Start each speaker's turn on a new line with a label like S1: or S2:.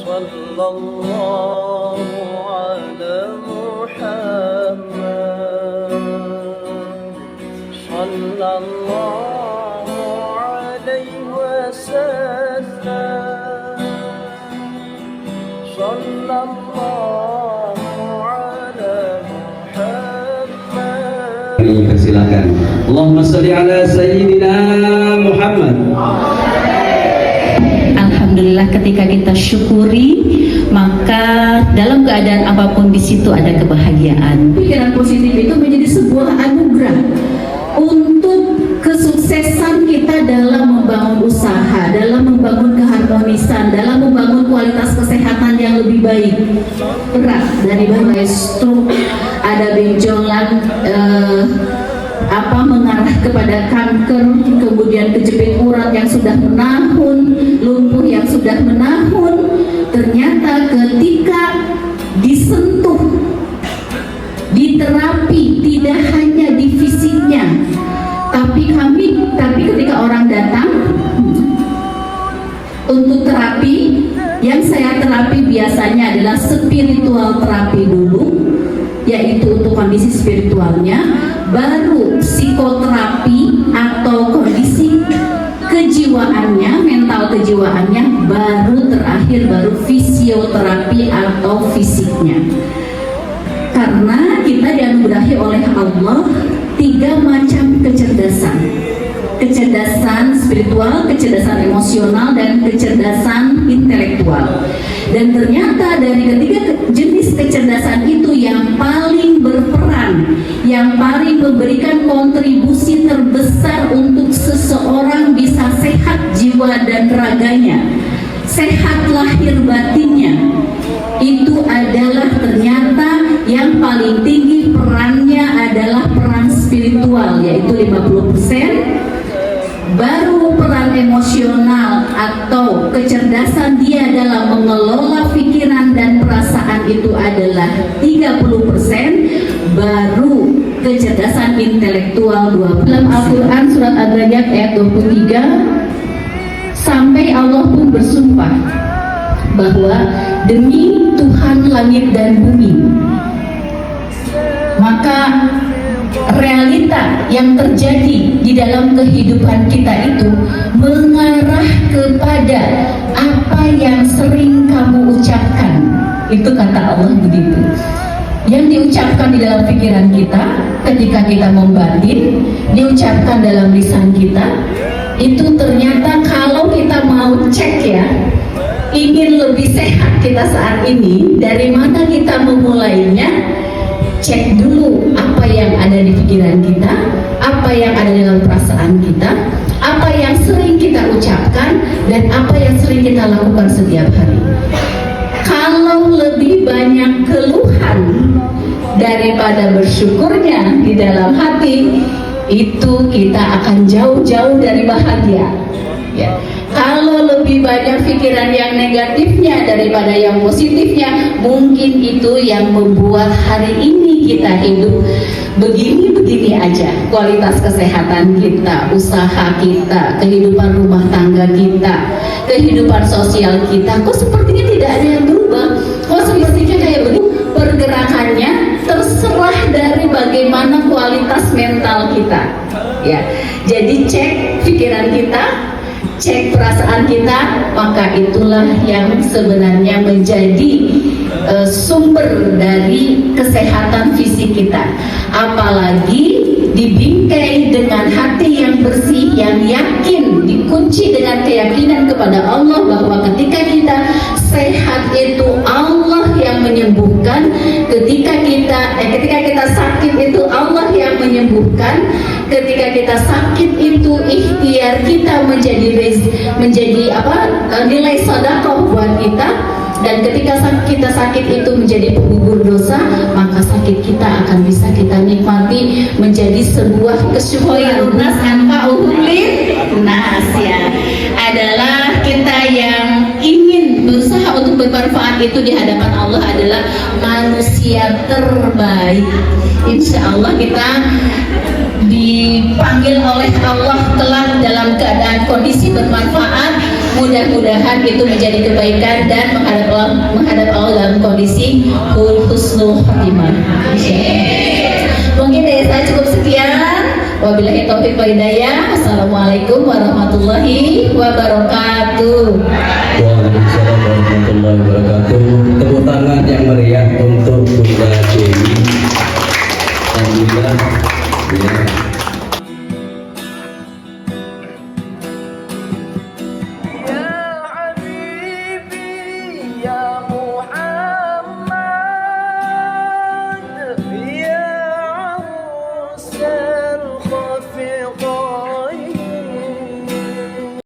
S1: Sallallahu ala Muhammad, sallallahu alaihi wasallam, sallallahu ala Muhammad.
S2: Silakan. Allahumma sholli ala sayyidina Muhammad.
S3: Alhamdulillah, ketika kita syukuri, maka dalam keadaan apapun di situ ada kebahagiaan. Pikiran positif itu menjadi sebuah anugerah untuk kesuksesan kita dalam membangun usaha, dalam membangun keharmonisan, dalam membangun kualitas kesehatan yang lebih baik. Berat dari mulai stroke, ada benjolan, mengarah kepada kanker, kemudian kejepit urat yang sudah menahun, lumpuh yang sudah menahun. Ternyata ketika disentuh, diterapi, tidak hanya di fisiknya, tapi ketika orang datang untuk terapi, yang saya terapi biasanya adalah spiritual terapi dulu, yaitu untuk kondisi spiritualnya, baru psikoterapi atau kondisi kejiwaannya, mental kejiwaannya, baru terakhir baru fisioterapi atau fisiknya. Karena kita dianugerahi oleh Allah 3 macam kecerdasan: kecerdasan spiritual, kecerdasan emosional, dan kecerdasan intelektual. Dan ternyata dari ketiga jenis kecerdasan itu yang paling berperan, yang paling memberikan kontribusi terbesar untuk seseorang bisa sehat jiwa dan raganya, sehat lahir batinnya, itu adalah ternyata yang paling tinggi perannya adalah peran spiritual, yaitu 50%. Baru peran emosional atau kecerdasan dia dalam mengelola pikiran dan perasaan itu adalah 30%. Baru kecerdasan intelektual 20%. Dalam Al-Quran surat Ad-Dariyat ayat 23, sampai Allah pun bersumpah bahwa demi Tuhan langit dan bumi, maka realita yang terjadi di dalam kehidupan kita itu mengarah kepada apa yang sering kamu ucapkan. Itu kata Allah begitu. Yang diucapkan di dalam pikiran kita ketika kita membatin, diucapkan dalam lisan kita, itu ternyata kalau kita mau cek ya, ingin lebih sehat kita saat ini, dari mana kita memulainya? Cek dulu apa yang ada di pikiran kita, apa yang ada dalam perasaan kita, apa yang sering kita ucapkan, dan apa yang sering kita lakukan setiap hari. Kalau lebih banyak keluhan daripada bersyukurnya di dalam hati, itu kita akan jauh-jauh dari bahagia. Ya. Kalau lebih banyak pikiran yang negatifnya daripada yang positifnya, mungkin itu yang membuat hari ini kita hidup begini-begini aja. Kualitas kesehatan kita, usaha kita, kehidupan rumah tangga kita, kehidupan sosial kita, kok sepertinya tidak ada yang berubah. Kok sepertinya kayak begitu. Pergerakannya terserah dari bagaimana kualitas mental kita. Ya. Jadi cek pikiran kita, cek perasaan kita, maka itulah yang sebenarnya menjadi sumber dari kesehatan fisik kita. Apalagi dibingkai dengan hati yang bersih, yang yakin, dikunci dengan keyakinan kepada Allah bahwa ketika kita sehat itu Allah yang menyembuhkan, ketika kita sakit itu Allah yang menyembuhkan, ketika kita sakit itu ikhtiar kita menjadi nilai sedekah buat kita. Dan ketika kita sakit itu menjadi penggugur dosa, maka sakit kita akan bisa kita nikmati menjadi sebuah kesyukuran. Nas ya, adalah kita yang ingin berusaha untuk bermanfaat itu di hadapan Allah adalah manusia terbaik. Insya Allah kita dipanggil oleh Allah kelak dalam keadaan kondisi bermanfaat, Mudah-mudahan itu menjadi kebaikan dan menghadap Allah dalam kondisi husnul khotimah. Mungkin dari saya cukup sekian. Wabillahi taufiq wal hidayah. Assalamualaikum warahmatullahi wabarakatuh.
S2: Waalaikumsalam warahmatullahi wabarakatuh. Tepuk tangan yang meriah untuk Bunda Dewi. Alhamdulillah.